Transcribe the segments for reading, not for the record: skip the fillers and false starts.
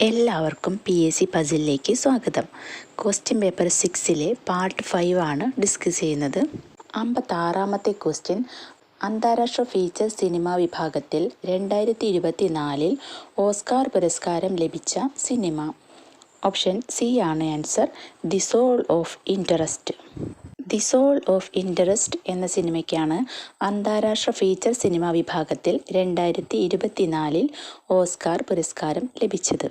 എല്ലാവർക്കും PSC പസിലിലേക്ക് സ്വാഗതം. Question paper 6-ലെ part 5 ആണ് ഡിസ്കസ് ചെയ്യുന്നത്. 56-ാമത്തെ ക്വസ്റ്റ്യൻ, അന്താരാഷ്ട്ര ഫീച്ചർ സിനിമ വിഭാഗത്തിൽ 2024 ഓസ്കാർ പുരസ്കാരം ലഭിച്ച സിനിമ. ഓപ്ഷൻ സി ആണ് answer, the zone of interest. The zone of interest എന്ന സിനിമയ്ക്കാണ് അന്താരാഷ്ട്ര ഫീച്ചർ സിനിമ വിഭാഗത്തിൽ 2024 ഓസ്കാർ പുരസ്കാരം ലഭിച്ചത്.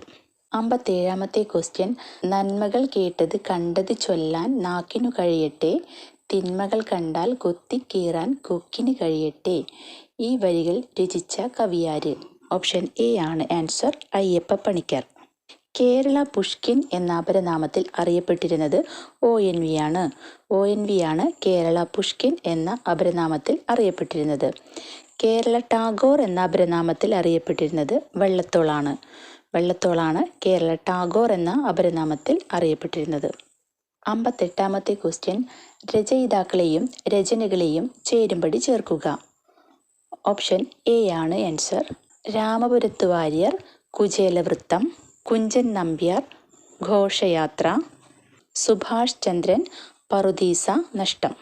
57-ാമത്തെ ക്വസ്റ്റ്യൻ, നന്മകൾ കേട്ടത് കണ്ടത് ചൊല്ലാൻ നാക്കിനു കഴിയട്ടെ, തിന്മകൾ കണ്ടാൽ കൊത്തിക്കീറാൻ കൊക്കിന് കഴിയട്ടെ. ഈ വരികൾ രചിച്ച കവിയാര്? ഓപ്ഷൻ എ ആണ് ആൻസർ, അയ്യപ്പ പണിക്കർ. കേരള പുഷ്കിൻ എന്ന അപരനാമത്തിൽ അറിയപ്പെട്ടിരുന്നത് ONV ആണ്. ONV ആണ് കേരള പുഷ്കിൻ എന്ന അപരനാമത്തിൽ അറിയപ്പെട്ടിരുന്നത്. കേരള ടാഗോർ എന്ന അപരനാമത്തിൽ അറിയപ്പെട്ടിരുന്നത് വള്ളത്തോളാണ്. വള്ളത്തോളാണ് കേരള ടാഗോർ എന്ന അപരനാമത്തിൽ അറിയപ്പെട്ടിരുന്നത്. 58-ാമത്തെ ക്വസ്റ്റ്യൻ, രചയിതാക്കളെയും രചനകളെയും ചേരുംപടി ചേർക്കുക. ഓപ്ഷൻ എ ആണ് ആൻസർ, രാമപുരത്ത് വാര്യർ, കുചേലവൃത്തം, കുഞ്ചൻ നമ്പ്യാർ, ഘോഷയാത്ര, സുഭാഷ് ചന്ദ്രൻ, പറുദീസ നഷ്ടം.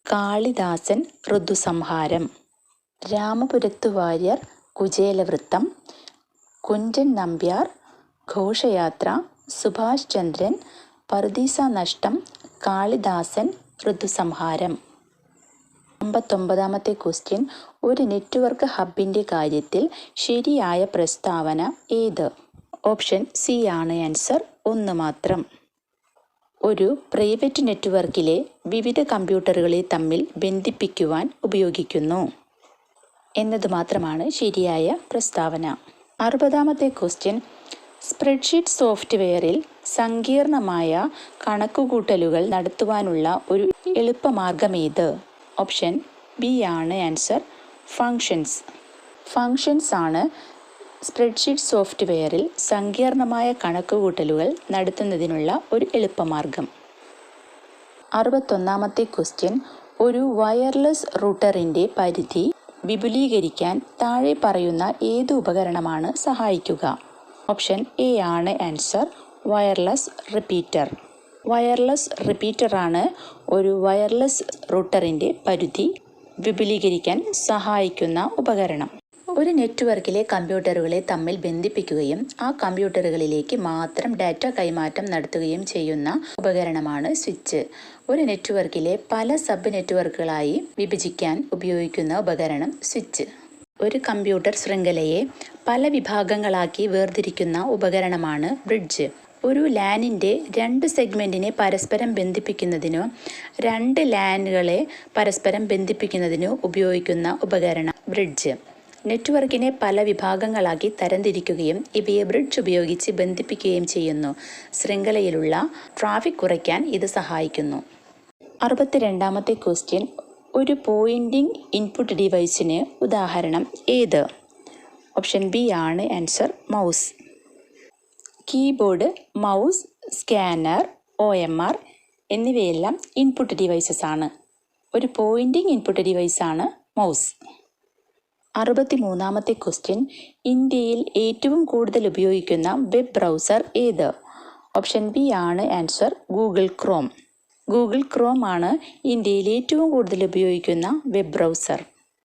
കാളിദാസൻ, ഋതുസംഹാരം. രാമപുരത്ത് വാര്യർ, കുചേലവൃത്തം, കുഞ്ചൻ നമ്പ്യാർ, ഘോഷയാത്ര, സുഭാഷ് ചന്ദ്രൻ, പറുദീസ നഷ്ടം, കാളിദാസൻ, ഋതുസംഹാരം. 59-ാമത്തെ ക്വസ്റ്റ്യൻ, ഒരു നെറ്റ്വർക്ക് ഹബിൻ്റെ കാര്യത്തിൽ ശരിയായ പ്രസ്താവന ഏത്? ഓപ്ഷൻ സി ആണ് ആൻസർ, ഒന്ന് മാത്രം. ഒരു പ്രൈവറ്റ് നെറ്റ്വർക്കിലെ വിവിധ കമ്പ്യൂട്ടറുകളെ തമ്മിൽ ബന്ധിപ്പിക്കുവാൻ ഉപയോഗിക്കുന്നു എന്നത് മാത്രമാണ് ശരിയായ പ്രസ്താവന. 60-ാമത്തെ ക്വസ്റ്റ്യൻ, സ്പ്രെഡ്ഷീറ്റ് സോഫ്റ്റ്വെയറിൽ സങ്കീർണമായ കണക്കുകൂട്ടലുകൾ നടത്തുവാനുള്ള ഒരു എളുപ്പമാർഗമേത്? ഓപ്ഷൻ ബി ആണ് ആൻസർ, ഫങ്ഷൻസ്. ഫങ്ഷൻസ് ആണ് സ്പ്രെഡ്ഷീറ്റ് സോഫ്റ്റ്വെയറിൽ സങ്കീർണമായ കണക്കുകൂട്ടലുകൾ നടത്തുന്നതിനുള്ള ഒരു എളുപ്പമാർഗം. 61-ാമത്തെ ക്വസ്റ്റ്യൻ, ഒരു വയർലെസ് റൂട്ടറിൻ്റെ പരിധി വിപുലീകരിക്കാൻ താഴെ പറയുന്ന ഏത് ഉപകരണമാണ് സഹായിക്കുക? ഓപ്ഷൻ എ ആണ് ആൻസർ, വയർലെസ് റിപ്പീറ്റർ. വയർലെസ് റിപ്പീറ്ററാണ് ഒരു വയർലെസ് റൂട്ടറിൻ്റെ പരിധി വിപുലീകരിക്കാൻ സഹായിക്കുന്ന ഉപകരണം. ഒരു നെറ്റ്വർക്കിലെ കമ്പ്യൂട്ടറുകളെ തമ്മിൽ ബന്ധിപ്പിക്കുകയും ആ കമ്പ്യൂട്ടറുകളിലേക്ക് മാത്രം ഡാറ്റ കൈമാറ്റം നടത്തുകയും ചെയ്യുന്ന ഉപകരണമാണ് സ്വിച്ച്. ഒരു നെറ്റ്വർക്കിലെ പല സബ് നെറ്റ്വർക്കുകളായി വിഭജിക്കാൻ ഉപയോഗിക്കുന്ന ഉപകരണം സ്വിച്ച്. ഒരു കമ്പ്യൂട്ടർ ശൃംഖലയെ പല വിഭാഗങ്ങളാക്കി വേർതിരിക്കുന്ന ഉപകരണമാണ് ബ്രിഡ്ജ്. ഒരു ലാനിൻ്റെ 2 സെഗ്മെൻറ്റിനെ പരസ്പരം ബന്ധിപ്പിക്കുന്നതിനോ 2 ലാനുകളെ പരസ്പരം ബന്ധിപ്പിക്കുന്നതിനോ ഉപയോഗിക്കുന്ന ഉപകരണം ബ്രിഡ്ജ്. നെറ്റ്വർക്കിനെ പല വിഭാഗങ്ങളാക്കി തരംതിരിക്കുകയും ഇവയെ ബ്രിഡ്ജ് ഉപയോഗിച്ച് ബന്ധിപ്പിക്കുകയും ചെയ്യുന്നു. ശൃംഖലയിലുള്ള ട്രാഫിക് കുറയ്ക്കാൻ ഇത് സഹായിക്കുന്നു. 62-ാമത്തെ ക്വസ്റ്റ്യൻ, ഒരു പോയിൻറ്റിംഗ് ഇൻപുട്ട് ഡിവൈസിന് ഉദാഹരണം ഏത്? ഓപ്ഷൻ ബി ആണ് answer, mouse. Keyboard, mouse, scanner, OMR എന്നിവയെല്ലാം ഇൻപുട്ട് ഡിവൈസസ് ആണ്. ഒരു പോയിൻറ്റിംഗ് ഇൻപുട്ട് ഡിവൈസാണ് മൗസ്. 63-ാമത്തെ ക്വസ്റ്റ്യൻ, ഇന്ത്യയിൽ ഏറ്റവും കൂടുതൽ ഉപയോഗിക്കുന്ന വെബ് ബ്രൗസർ ഏത്? ഓപ്ഷൻ ബി ആണ് answer, Google Chrome. Google Chrome ആണ് ഇന്ത്യയിൽ ഏറ്റവും കൂടുതൽ ഉപയോഗിക്കുന്ന വെബ് ബ്രൗസർ.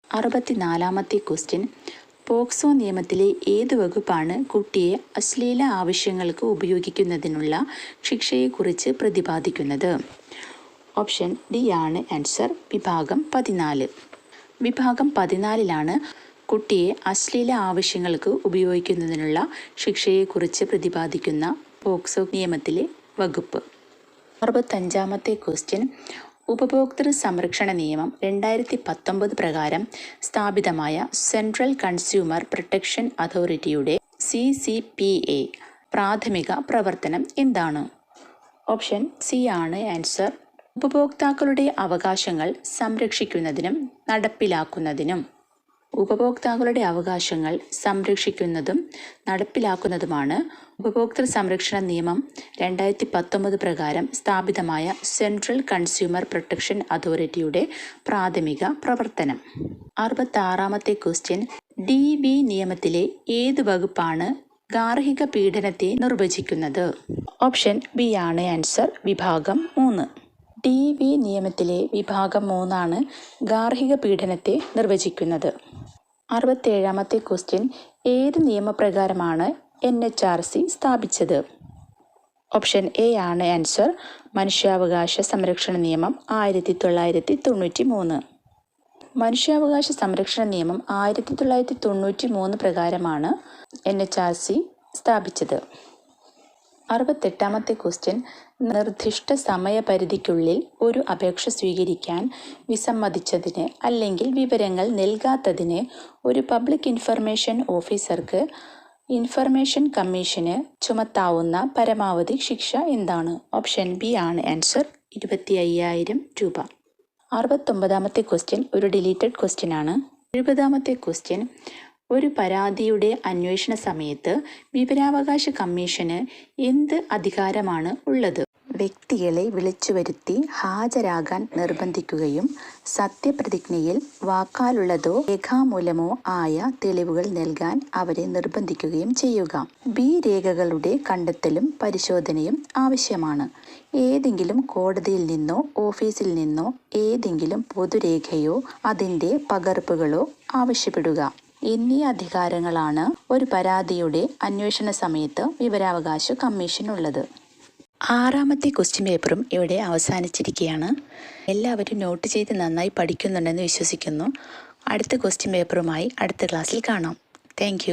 64-ാമത്തെ ക്വസ്റ്റ്യൻ, പോക്സോ നിയമത്തിലെ ഏത് വകുപ്പാണ് കുട്ടിയെ അശ്ലീല ആവശ്യങ്ങൾക്ക് ഉപയോഗിക്കുന്നതിനുള്ള ശിക്ഷയെക്കുറിച്ച് പ്രതിപാദിക്കുന്നത്? ഓപ്ഷൻ ഡി ആണ് ആൻസർ, വിഭാഗം 14. വിഭാഗം 14-ലാണ് കുട്ടിയെ അശ്ലീല ആവശ്യങ്ങൾക്ക് ഉപയോഗിക്കുന്നതിനുള്ള ശിക്ഷയെക്കുറിച്ച് പ്രതിപാദിക്കുന്ന പോക്സോ നിയമത്തിലെ വകുപ്പ്. 65-ാമത്തെ ക്വസ്റ്റ്യൻ, ഉപഭോക്തൃ സംരക്ഷണ നിയമം 2019 പ്രകാരം സ്ഥാപിതമായ സെൻട്രൽ കൺസ്യൂമർ പ്രൊട്ടക്ഷൻ അതോറിറ്റിയുടെ CCPA പ്രാഥമിക പ്രവർത്തനം എന്താണ്? ഓപ്ഷൻ സി ആണ് ആൻസർ, ഉപഭോക്താക്കളുടെ അവകാശങ്ങൾ സംരക്ഷിക്കുന്നതിനും നടപ്പിലാക്കുന്നതിനും. ഉപഭോക്താക്കളുടെ അവകാശങ്ങൾ സംരക്ഷിക്കുന്നതും നടപ്പിലാക്കുന്നതുമാണ് ഉപഭോക്തൃ സംരക്ഷണ നിയമം 2019 പ്രകാരം സ്ഥാപിതമായ സെൻട്രൽ കൺസ്യൂമർ പ്രൊട്ടക്ഷൻ അതോറിറ്റിയുടെ പ്രാഥമിക പ്രവർത്തനം. 66-ാമത്തെ ക്വസ്റ്റ്യൻ, DV നിയമത്തിലെ ഏത് വകുപ്പാണ് ഗാർഹിക പീഡനത്തെ നിർവചിക്കുന്നത്? ഓപ്ഷൻ ബി ആണ് ആൻസർ, വിഭാഗം 3. DV നിയമത്തിലെ വിഭാഗം 3 ഗാർഹിക പീഡനത്തെ നിർവചിക്കുന്നത്. 67ാമത്തെ ക്വസ്റ്റ്യൻ, ഏത് നിയമപ്രകാരമാണ് NHRC സ്ഥാപിച്ചത്? ഓപ്ഷൻ എ ആണ് ആൻസർ, മനുഷ്യാവകാശ സംരക്ഷണ നിയമം 1993. മനുഷ്യാവകാശ സംരക്ഷണ നിയമം 1993 പ്രകാരമാണ് NHRC സ്ഥാപിച്ചത്. 68ാമത്തെ ക്വസ്റ്റ്യൻ, നിർദ്ദിഷ്ട സമയപരിധിക്കുള്ളിൽ ഒരു അപേക്ഷ സ്വീകരിക്കാൻ വിസമ്മതിച്ചതിന് അല്ലെങ്കിൽ വിവരങ്ങൾ നൽകാത്തതിന് ഒരു പബ്ലിക് ഇൻഫർമേഷൻ ഓഫീസർക്ക് ഇൻഫർമേഷൻ കമ്മീഷന് ചുമത്താവുന്ന പരമാവധി ശിക്ഷ എന്താണ്? ഓപ്ഷൻ ബി ആണ് ആൻസർ, 25,000 രൂപ. 69ാമത്തെ ക്വസ്റ്റ്യൻ ഒരു ഡിലീറ്റഡ് ക്വസ്റ്റ്യൻ ആണ്. 70ാമത്തെ ക്വസ്റ്റ്യൻ, ഒരു പരാതിയുടെ അന്വേഷണ സമയത്ത് വിവരാവകാശ കമ്മീഷന് എന്ത് അധികാരമാണ് ഉള്ളത്? വ്യക്തികളെ വിളിച്ചു വരുത്തി ഹാജരാകാൻ നിർബന്ധിക്കുകയും സത്യപ്രതിജ്ഞയിൽ വാക്കാലുള്ളതോ രേഖാമൂലമോ ആയ തെളിവുകൾ നൽകാൻ അവരെ നിർബന്ധിക്കുകയും ചെയ്യുക. ബി രേഖകളുടെ കണ്ടെത്തലും പരിശോധനയും ആവശ്യമാണ്. ഏതെങ്കിലും കോടതിയിൽ നിന്നോ ഓഫീസിൽ നിന്നോ ഏതെങ്കിലും പൊതുരേഖയോ അതിൻ്റെ പകർപ്പുകളോ ആവശ്യപ്പെടുക എന്നീ അധികാരങ്ങളാണ് ഒരു പരാതിയുടെ അന്വേഷണ സമയത്ത് വിവരാവകാശ കമ്മീഷനുള്ളത്. 6ാമത്തെ ക്വസ്റ്റ്യൻ പേപ്പറും ഇവിടെ അവസാനിച്ചിരിക്കുകയാണ്. എല്ലാവരും നോട്ട് ചെയ്ത് നന്നായി പഠിക്കുന്നുണ്ടെന്ന് വിശ്വസിക്കുന്നു. അടുത്ത ക്വസ്റ്റ്യൻ പേപ്പറുമായി അടുത്ത ക്ലാസ്സിൽ കാണാം. താങ്ക്